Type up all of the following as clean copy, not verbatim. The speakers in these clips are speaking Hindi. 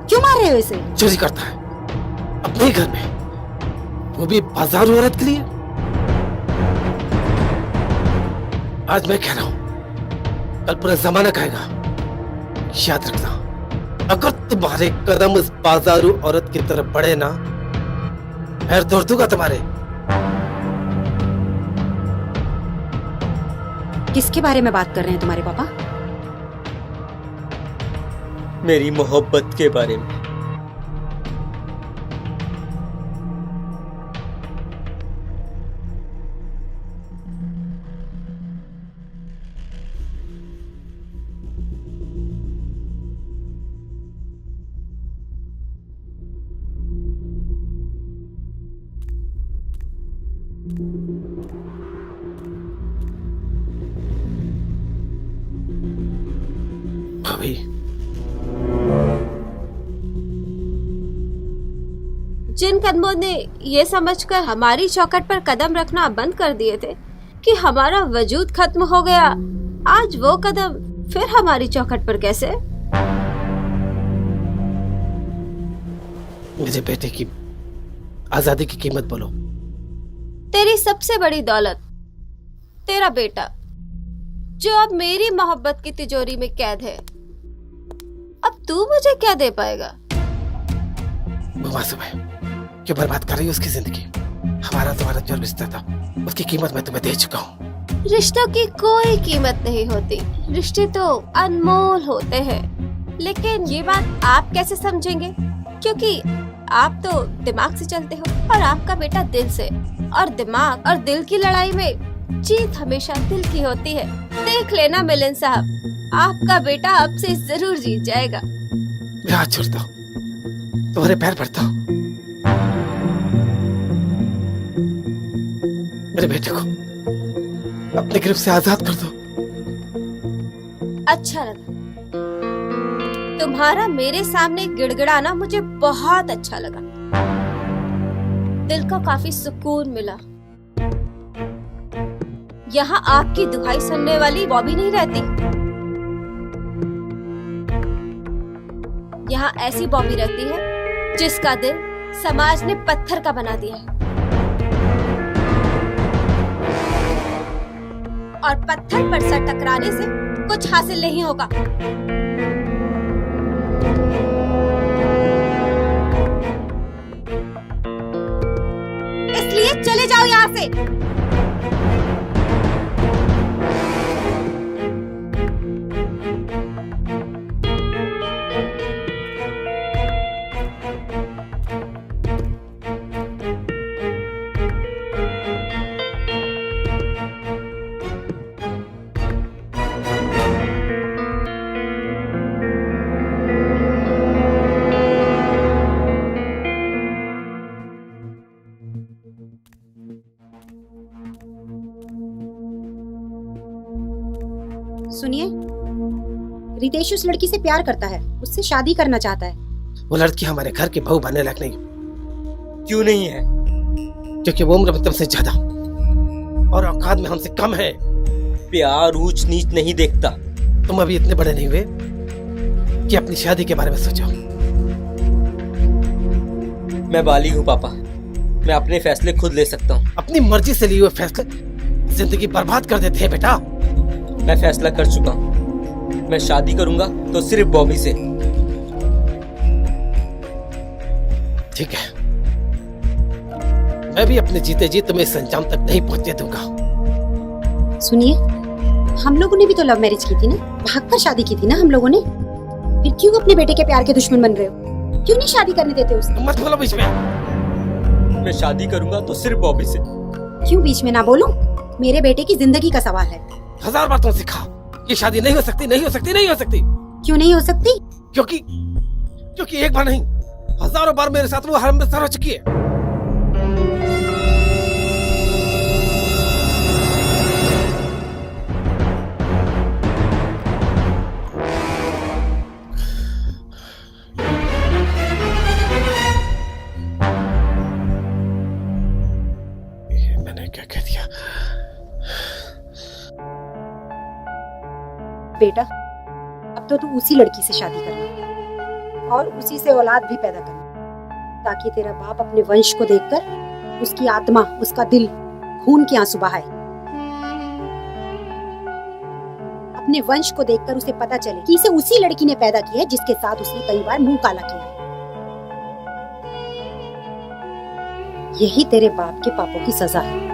क्यों मार रहे हो इसे? चोरी करता है अपने ही घर में, वो भी बाजारू औरत के लिए। आज मैं कह रहा हूं, कल पूरा जमाना कहेगा। याद रखना, अगर तुम्हारे कदम उस बाजारू औरत की तरफ बढ़े ना, पैर तोड़ दूंगा तुम्हारे। किसके बारे में बात कर रहे हैं तुम्हारे पापा? मेरी मोहब्बत के बारे में। भाभी, जिन कदमों ने ये समझकर हमारी चौखट पर कदम रखना बंद कर दिए थे कि हमारा वजूद खत्म हो गया, आज वो कदम फिर हमारी चौखट पर कैसे? मुझे बेटे की आजादी की कीमत बोलो। तेरी सबसे बड़ी दौलत तेरा बेटा, जो अब मेरी मोहब्बत की तिजोरी में कैद है। अब तू मुझे क्या दे पाएगा? वो मासूम है, क्यों बर्बाद कर रही है उसकी जिंदगी? हमारा तुम्हारा जो रिश्ता था, उसकी कीमत मैं तुम्हें दे चुका हूँ। रिश्तों की कोई कीमत नहीं होती, रिश्ते तो अनमोल होते हैं। लेकिन ये बात आप कैसे समझेंगे? क्योंकि आप तो दिमाग से चलते हो और आपका बेटा दिल से, और दिमाग और दिल की लड़ाई में जीत हमेशा दिल की होती है। देख लेना मिलन साहब, आपका बेटा अब से जरूर जीत जाएगा। मैं हाथ छोड़ता हूँ, तुम्हारे पैर पड़ता हूँ। मेरे बेटे को अपने गिरफ्त से आजाद कर दो। अच्छा लगा तुम्हारा मेरे सामने गिड़गिड़ाना, मुझे बहुत अच्छा लगा। दिल को काफी सुकून मिला। यहाँ आपकी दुहाई सुनने वाली बॉबी नहीं रहती, यहाँ ऐसी बॉबी रहती है जिसका दिल समाज ने पत्थर का बना दिया है, और पत्थर पर सर टकराने से कुछ हासिल नहीं होगा। इसलिए चले जाओ यहाँ से। सुनिए, रितेश उस लड़की से प्यार करता है, उससे शादी करना चाहता है। वो लड़की हमारे घर की बहू बनने लायक नहीं। क्यों नहीं है? क्योंकि वो उम्र में तुमसे ज्यादा और औकात में हमसे कम है। प्यार ऊंच नीच नहीं देखता। तुम अभी इतने बड़े नहीं हुए कि अपनी शादी के बारे में सोचो। मैं बालिग हूँ पापा, मैं अपने फैसले खुद ले सकता हूँ। अपनी मर्जी से लिए हुए फैसले जिंदगी बर्बाद कर देते हैं बेटा। मैं फैसला कर चुका हूँ, मैं शादी करूंगा तो सिर्फ बॉबी से। ठीक है, मैं भी अपने जीते जी तुम्हें इस अंजाम तक नहीं पहुंचने दूंगा। सुनिए, हम लोगों ने भी तो लव मैरिज की थी ना, भागकर शादी की थी ना हम लोगों ने। फिर क्यों अपने बेटे के प्यार के दुश्मन बन रहे हो? क्यों नहीं शादी करने देते उसे? मत बोलो बीच में। मैं शादी करूंगा तो सिर्फ बॉबी से। क्यों बीच में ना बोलो? मेरे बेटे की जिंदगी का सवाल है। 1000 बार तुमसे कहा, ये शादी नहीं हो सकती, नहीं हो सकती, नहीं हो सकती। क्यों नहीं हो सकती? क्योंकि एक बार नहीं, हजारों बार मेरे साथ वो हरमसर हो चुकी है। मैंने क्या कह दिया? बेटा, अब तो तू उसी लड़की से शादी करना, और उसी से औलाद भी पैदा करना, ताकि तेरा बाप अपने वंश को देखकर उसकी आत्मा, उसका दिल खून के आंसू बहाए। अपने वंश को देखकर उसे पता चले कि इसे उसी लड़की ने पैदा किया है जिसके साथ उसने कई बार मुंह काला किया है। यही तेरे बाप के पापों की सजा है।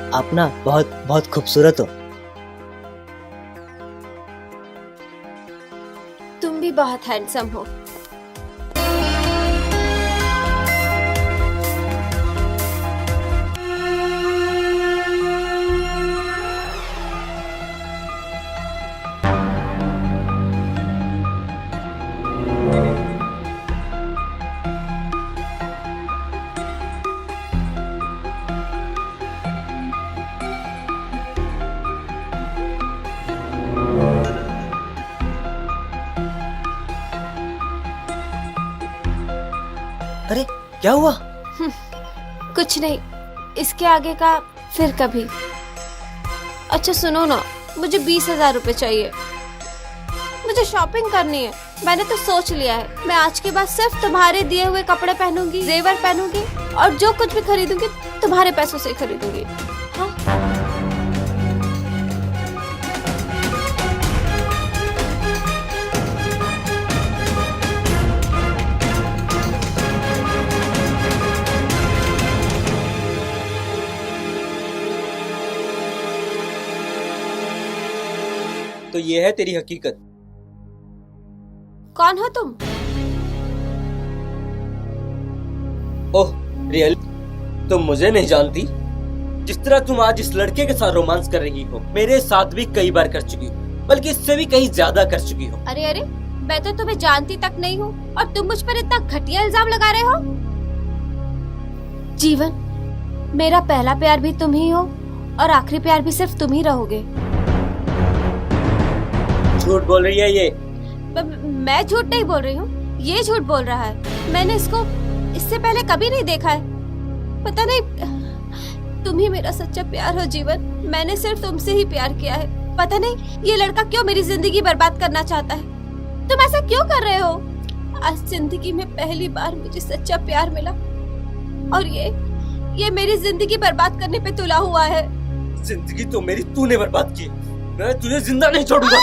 आप ना बहुत बहुत खूबसूरत हो। तुम भी बहुत हैंडसम हो। अरे क्या हुआ? कुछ नहीं, इसके आगे का फिर कभी। अच्छा सुनो ना, मुझे 20,000 रुपए चाहिए। मुझे शॉपिंग करनी है। मैंने तो सोच लिया है, मैं आज के बाद सिर्फ तुम्हारे दिए हुए कपड़े पहनूंगी, जेवर पहनूंगी और जो कुछ भी खरीदूंगी तुम्हारे पैसों से खरीदूंगी। हाँ? तो ये है तेरी हकीकत। कौन हो तुम? ओह रियल, तुम मुझे नहीं जानती? जिस तरह तुम आज इस लड़के के साथ रोमांस कर रही हो, मेरे साथ भी कई बार कर चुकी हो, बल्कि इससे भी कहीं ज्यादा कर चुकी हो। अरे अरे, मैं तो तुम्हें जानती तक नहीं हूँ और तुम मुझ पर इतना घटिया इल्जाम लगा रहे हो। जीवन, मेरा पहला प्यार भी तुम ही हो और आखिरी प्यार भी सिर्फ तुम ही रहोगे। झूठ बोल रही है ये। मैं झूठ नहीं बोल रही हूँ, ये झूठ बोल रहा है। मैंने इसको इससे पहले कभी नहीं देखा है। पता नहीं, तुम ही मेरा सच्चा प्यार हो जीवन। मैंने सिर्फ तुमसे ही प्यार किया है। पता नहीं ये लड़का क्यों मेरी जिंदगी बर्बाद करना चाहता है। तुम ऐसा क्यों कर रहे हो? आज जिंदगी में पहली बार मुझे सच्चा प्यार मिला और ये मेरी जिंदगी बर्बाद करने पे तुला हुआ है। जिंदगी तो मेरी तूने बर्बाद की, मैं तुझे जिंदा नहीं छोड़ूंगा।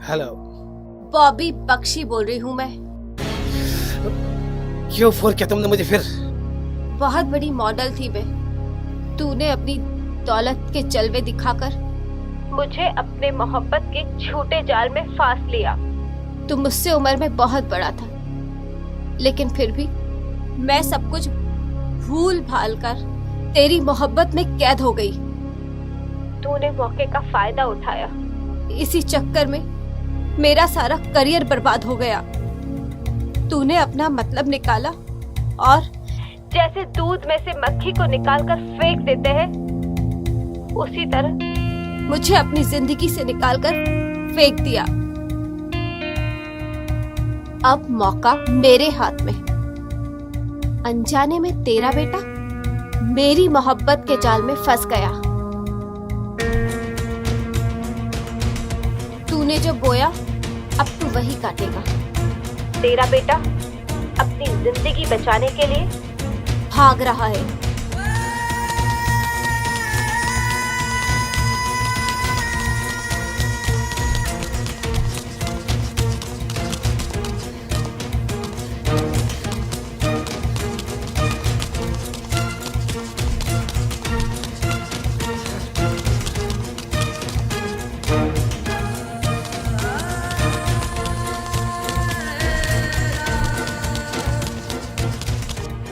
हेलो, बॉबी बख्शी बोल रही हूँ मैं। क्यों फोन किया तुमने मुझे फिर? बहुत बड़ी मॉडल थी मैं। तूने अपनी दौलत के जलवे दिखाकर मुझे अपने मोहब्बत के झूठे जाल में फांस लिया। तू मुझसे उम्र में बहुत बड़ा था, लेकिन फिर भी मैं सब कुछ भूल भाल कर तेरी मोहब्बत में कैद हो गई। तूने मौके का फायदा उठाया, इसी चक्कर में मेरा सारा करियर बर्बाद हो गया। तूने अपना मतलब निकाला और जैसे दूध में से मक्खी को निकालकर फेंक देते हैं, उसी तरह मुझे अपनी जिंदगी से निकालकर फेंक दिया। अब मौका मेरे हाथ में। अनजाने में तेरा बेटा मेरी मोहब्बत के जाल में फंस गया। तूने जो बोया अब तू वही काटेगा। तेरा बेटा अपनी जिंदगी बचाने के लिए भाग रहा है।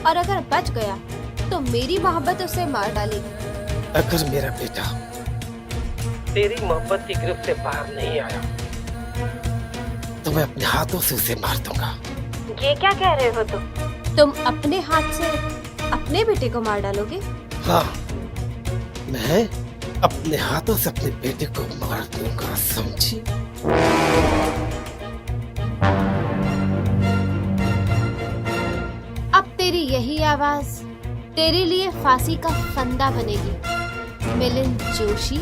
और अगर बच गया तो मेरी मोहब्बत उसे मार डालेगी। अगर मेरा बेटा तेरी मोहब्बत की गिरफ्त से बाहर नहीं आया तो मैं अपने हाथों से उसे मार दूंगा। ये क्या कह रहे हो तुम अपने हाथ से अपने बेटे को मार डालोगे? हाँ, मैं अपने हाथों से अपने बेटे को मार दूंगा, समझी? अब तेरी यही आवाज तेरे लिए फांसी का फंदा बनेगी, मिलिंद जोशी।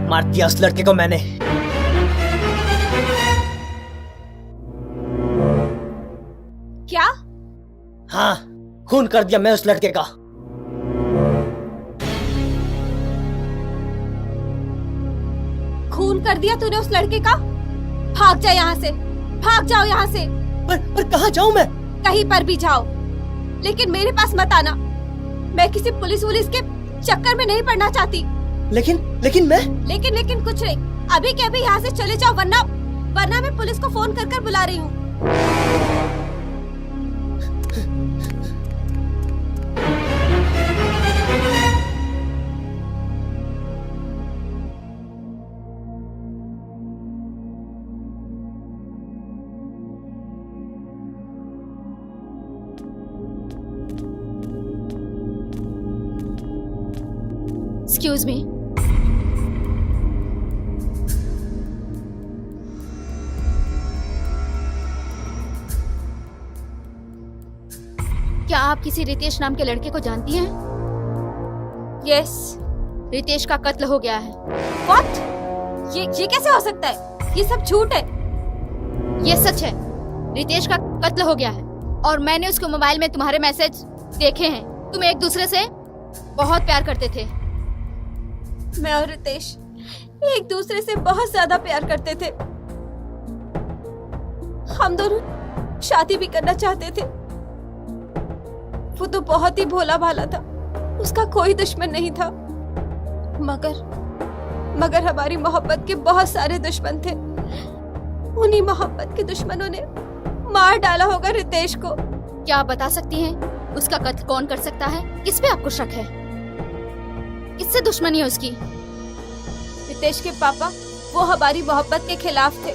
मार दिया उस लड़के को मैंने। क्या? हाँ, खून कर दिया मैं उस लड़के का। खून कर दिया तूने उस लड़के का? भाग जा यहाँ से, भाग जाओ यहाँ से। पर कहाँ जाऊँ मैं? कहीं पर भी जाओ, लेकिन मेरे पास मत आना। मैं किसी पुलिस के चक्कर में नहीं पड़ना चाहती। लेकिन मैं? लेकिन कुछ नहीं। अभी के अभी यहाँ से चले जाओ, वरना मैं पुलिस को फोन कर बुला रही हूँ। Excuse me. क्या आप किसी रितेश नाम के लड़के को जानती हैं? Yes. रितेश का कत्ल हो गया है। What? ये कैसे हो सकता है? ये सब झूठ है। ये सच है। रितेश का कत्ल हो गया है और मैंने उसके मोबाइल में तुम्हारे मैसेज देखे हैं। तुम एक दूसरे से बहुत प्यार करते थे। मैं और रितेश एक दूसरे से बहुत ज्यादा प्यार करते थे। हम दोनों शादी भी करना चाहते थे। वो तो बहुत ही भोला भाला था, उसका कोई दुश्मन नहीं था। मगर हमारी मोहब्बत के बहुत सारे दुश्मन थे। उन्हीं मोहब्बत के दुश्मनों ने मार डाला होगा रितेश को। क्या आप बता सकती हैं उसका कत्ल कौन कर सकता है? किस पे आपको शक है? किससे दुश्मनी है उसकी? रितेश के पापा वो हमारी मोहब्बत के खिलाफ थे।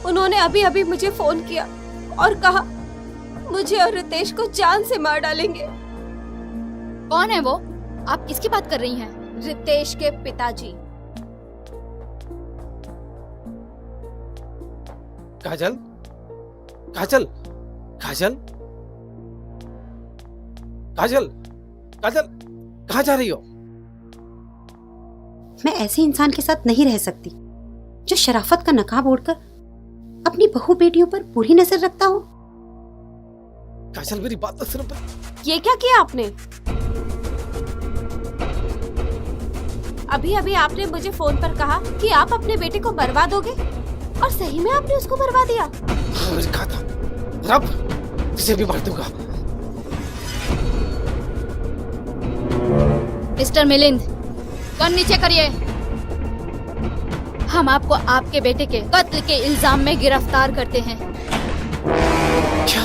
उन्होंने अभी अभी मुझे फोन किया और कहा मुझे और रितेश को जान से मार डालेंगे। कौन है वो? आप किसकी बात कर रही हैं? रितेश के पिताजी। काजल, काजल, काजल, काजल, काजल, कहाँ जा रही हो? मैं ऐसे इंसान के साथ नहीं रह सकती जो शराफत का नकाब ओढ़कर अपनी बहू बेटियों पर बुरी नजर रखता हो। काजल मेरी बात तो सुनो। ये क्या किया आपने? अभी अभी आपने मुझे फोन पर कहा कि आप अपने बेटे को मरवा दोगे और सही में आपने उसको मरवा दिया। हाँ, मुझे कहा था रब तुझे भी मार दूंगा। मिस्टर मिलिंद, गन नीचे करिए। हम आपको आपके बेटे के कत्ल के इल्जाम में गिरफ्तार करते हैं। क्या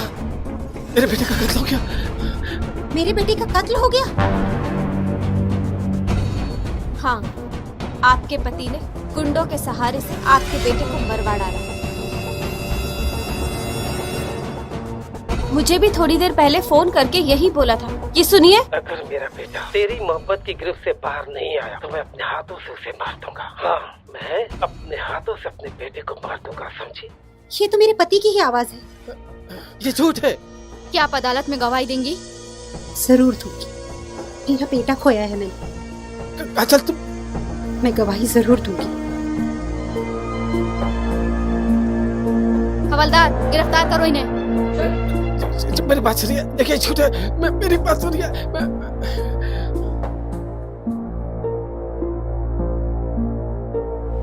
मेरे बेटे का कत्ल हो गया? मेरे बेटे का कत्ल हो गया? हाँ, आपके पति ने गुंडों के सहारे से आपके बेटे को मरवा डाला। मुझे भी थोड़ी देर पहले फोन करके यही बोला था कि सुनिए, अगर मेरा बेटा तेरी मोहब्बत की गिरफ्त से बाहर नहीं आया तो मैं अपने हाथों से उसे मार दूंगा। हाँ, मैं अपने हाथों से अपने बेटे को मार दूंगा, समझी? ये तो मेरे पति की ही आवाज है। ये झूठ है। क्या आप अदालत में गवाही देंगी? जरूर दूंगी। मेरा बेटा खोया है मैंने। काजल तुम। मैं गवाही जरूर दूंगी। हवलदार, गिरफ्तार करो इन्हें। मेरी बात सुनिए, देखिए झूठ है। मेरी बात सुनिए।